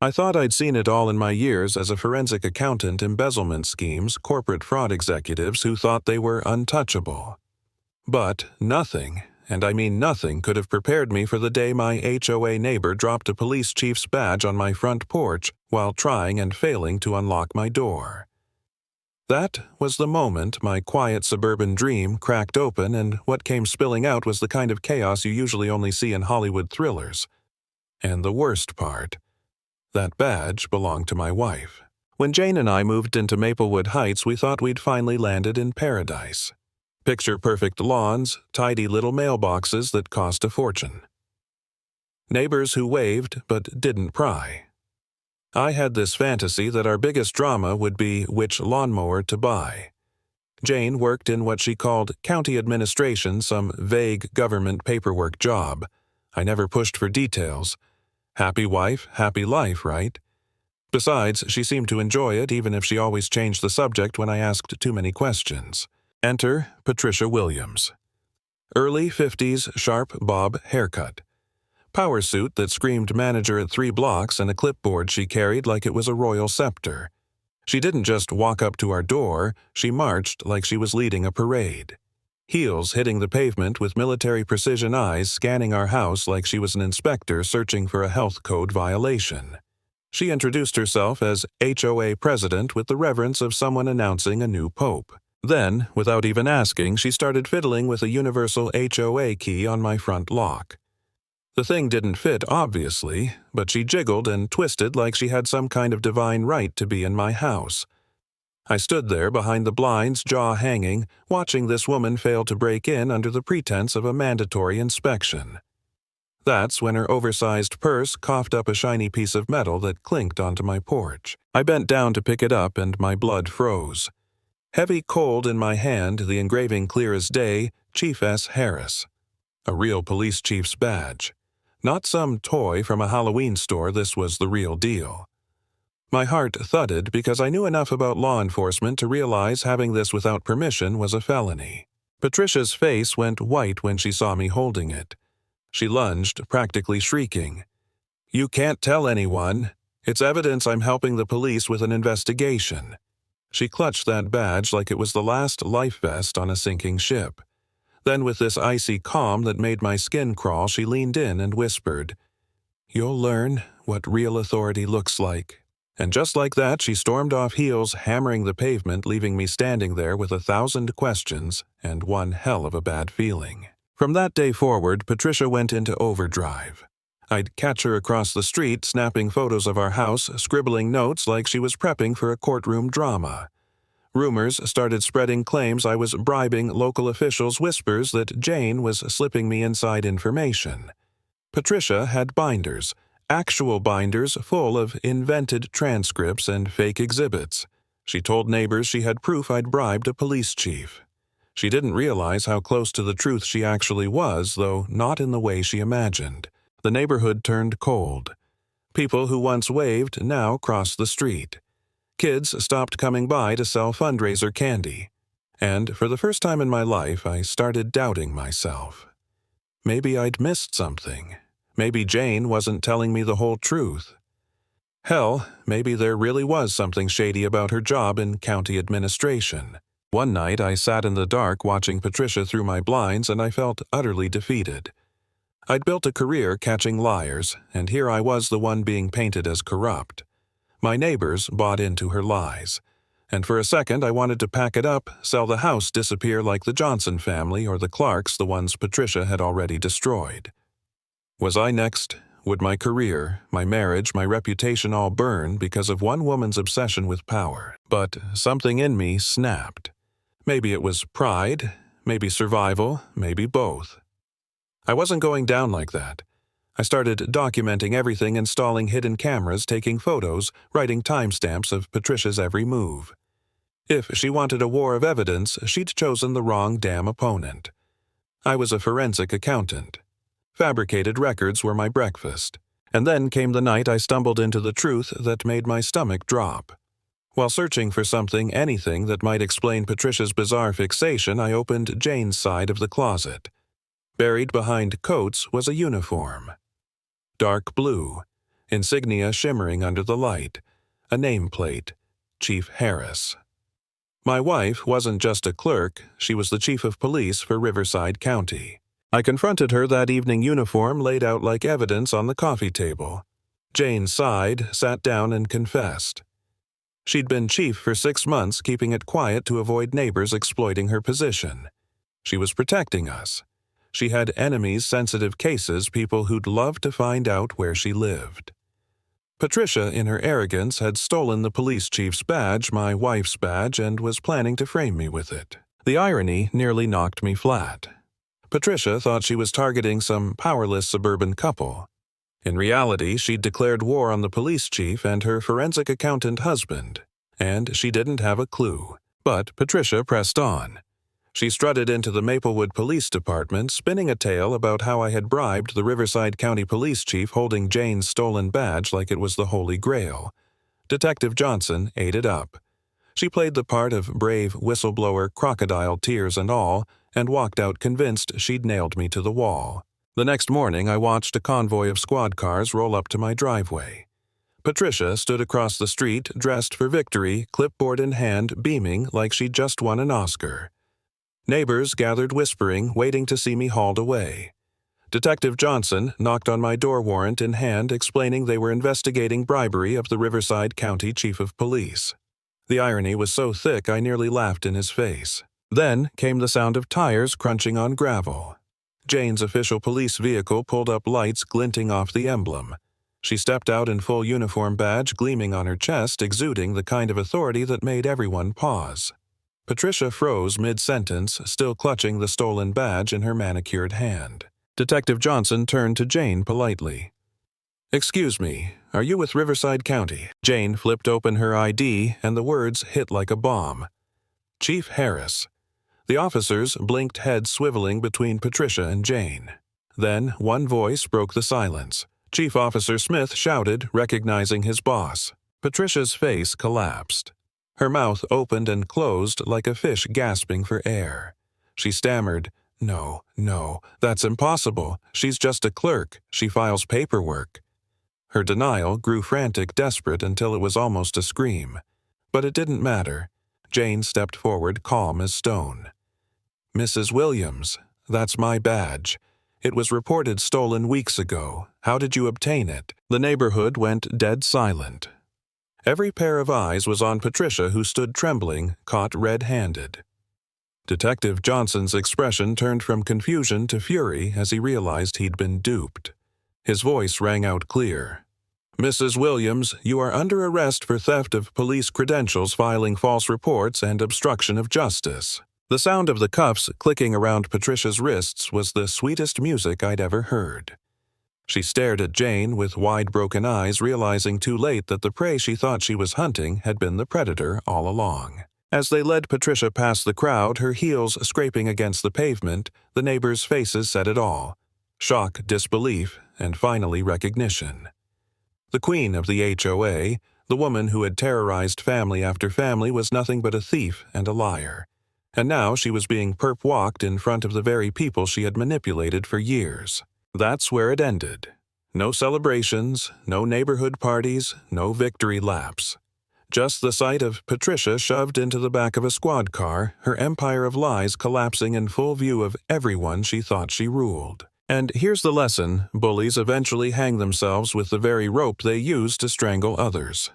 I thought I'd seen it all in my years as a forensic accountant, embezzlement schemes, corporate fraud executives who thought they were untouchable. But nothing, and I mean nothing, could have prepared me for the day my HOA neighbor dropped a police chief's badge on my front porch while trying and failing to unlock my door. That was the moment my quiet suburban dream cracked open, and what came spilling out was the kind of chaos you usually only see in Hollywood thrillers. And the worst part, that badge belonged to my wife. When Jane and I moved into Maplewood Heights, we thought we'd finally landed in paradise. Picture-perfect lawns, tidy little mailboxes that cost a fortune. Neighbors who waved but didn't pry. I had this fantasy that our biggest drama would be which lawnmower to buy. Jane worked in what she called county administration, some vague government paperwork job. I never pushed for details. Happy wife, happy life, right? Besides, she seemed to enjoy it, even if she always changed the subject when I asked too many questions. Enter Patricia Williams. Early 50s, sharp bob haircut. Power suit that screamed manager at 3 blocks, and a clipboard she carried like it was a royal scepter. She didn't just walk up to our door, she marched like she was leading a parade. Heels hitting the pavement with military precision eyes scanning our house like she was an inspector searching for a health code violation. She introduced herself as HOA president with the reverence of someone announcing a new pope. Then, without even asking, she started fiddling with a universal HOA key on my front lock. The thing didn't fit, obviously, but she jiggled and twisted like she had some kind of divine right to be in my house. I stood there behind the blinds, jaw hanging, watching this woman fail to break in under the pretense of a mandatory inspection. That's when her oversized purse coughed up a shiny piece of metal that clinked onto my porch. I bent down to pick it up and my blood froze. Heavy cold in my hand, the engraving clear as day, Chief S. Harris. A real police chief's badge. Not some toy from a Halloween store, this was the real deal. My heart thudded because I knew enough about law enforcement to realize having this without permission was a felony. Patricia's face went white when she saw me holding it. She lunged, practically shrieking. "You can't tell anyone. It's evidence I'm helping the police with an investigation." She clutched that badge like it was the last life vest on a sinking ship. Then, with this icy calm that made my skin crawl, she leaned in and whispered, "You'll learn what real authority looks like." And just like that, she stormed off heels, hammering the pavement, leaving me standing there with 1,000 questions and one hell of a bad feeling. From that day forward, Patricia went into overdrive. I'd catch her across the street, snapping photos of our house, scribbling notes like she was prepping for a courtroom drama. Rumors started spreading claims I was bribing local officials, whispers that Jane was slipping me inside information. Patricia had binders, actual binders full of invented transcripts and fake exhibits. She told neighbors she had proof I'd bribed a police chief. She didn't realize how close to the truth she actually was, though not in the way she imagined. The neighborhood turned cold. People who once waved now crossed the street. Kids stopped coming by to sell fundraiser candy. And for the first time in my life, I started doubting myself. Maybe I'd missed something. Maybe Jane wasn't telling me the whole truth. Hell, maybe there really was something shady about her job in county administration. One night, I sat in the dark watching Patricia through my blinds, and I felt utterly defeated. I'd built a career catching liars, and here I was the one being painted as corrupt. My neighbors bought into her lies, and for a second I wanted to pack it up, sell the house, disappear like the Johnson family or the Clarks, the ones Patricia had already destroyed. Was I next? Would my career, my marriage, my reputation all burn because of one woman's obsession with power? But something in me snapped. Maybe it was pride, maybe survival, maybe both. I wasn't going down like that. I started documenting everything, installing hidden cameras, taking photos, writing timestamps of Patricia's every move. If she wanted a war of evidence, she'd chosen the wrong damn opponent. I was a forensic accountant. Fabricated records were my breakfast. And then came the night I stumbled into the truth that made my stomach drop. While searching for something, anything that might explain Patricia's bizarre fixation, I opened Jane's side of the closet. Buried behind coats was a uniform. Dark blue. insignia shimmering under the light, a nameplate, Chief Harris. My wife wasn't just a clerk, she was the chief of police for Riverside County. I confronted her that evening, uniform laid out like evidence on the coffee table. Jane sighed, sat down, and confessed. She'd been chief for 6 months, keeping it quiet to avoid neighbors exploiting her position. She was protecting us. She had enemies, sensitive cases, people who'd love to find out where she lived. Patricia, in her arrogance, had stolen the police chief's badge, my wife's badge, and was planning to frame me with it. The irony nearly knocked me flat. Patricia thought she was targeting some powerless suburban couple. In reality, she'd declared war on the police chief and her forensic accountant husband, and she didn't have a clue. But Patricia pressed on. She strutted into the Maplewood Police Department, spinning a tale about how I had bribed the Riverside County Police Chief, holding Jane's stolen badge like it was the Holy Grail. Detective Johnson ate it up. She played the part of brave whistleblower, crocodile tears and all, and walked out convinced she'd nailed me to the wall. The next morning, I watched a convoy of squad cars roll up to my driveway. Patricia stood across the street, dressed for victory, clipboard in hand, beaming like she'd just won an Oscar. Neighbors gathered whispering, waiting to see me hauled away. Detective Johnson knocked on my door, warrant in hand, explaining they were investigating bribery of the Riverside County Chief of Police. The irony was so thick I nearly laughed in his face. Then came the sound of tires crunching on gravel. Jane's official police vehicle pulled up, lights glinting off the emblem. She stepped out in full uniform, badge gleaming on her chest, exuding the kind of authority that made everyone pause. Patricia froze mid-sentence, still clutching the stolen badge in her manicured hand. Detective Johnson turned to Jane politely. "Excuse me, are you with Riverside County?" Jane flipped open her ID, and the words hit like a bomb. Chief Harris. The officers blinked, heads swiveling between Patricia and Jane. Then one voice broke the silence. Chief Officer Smith shouted, recognizing his boss. Patricia's face collapsed. Her mouth opened and closed like a fish gasping for air. She stammered, No, that's impossible. She's just a clerk. She files paperwork." Her denial grew frantic, desperate, until it was almost a scream. But it didn't matter. Jane stepped forward, calm as stone. "Mrs. Williams, that's my badge. It was reported stolen weeks ago. How did you obtain it?" The neighborhood went dead silent. Every pair of eyes was on Patricia, who stood trembling, caught red-handed. Detective Johnson's expression turned from confusion to fury as he realized he'd been duped. His voice rang out clear. "Mrs. Williams, you are under arrest for theft of police credentials, filing false reports, and obstruction of justice." The sound of the cuffs clicking around Patricia's wrists was the sweetest music I'd ever heard. She stared at Jane with wide broken eyes, realizing too late that the prey she thought she was hunting had been the predator all along. As they led Patricia past the crowd, her heels scraping against the pavement, the neighbors' faces said it all. Shock, disbelief, and finally recognition. The queen of the HOA, the woman who had terrorized family after family, was nothing but a thief and a liar. And now she was being perp-walked in front of the very people she had manipulated for years. That's where it ended. No celebrations, no neighborhood parties, no victory laps. Just the sight of Patricia shoved into the back of a squad car, her empire of lies collapsing in full view of everyone she thought she ruled. And here's the lesson: bullies eventually hang themselves with the very rope they use to strangle others.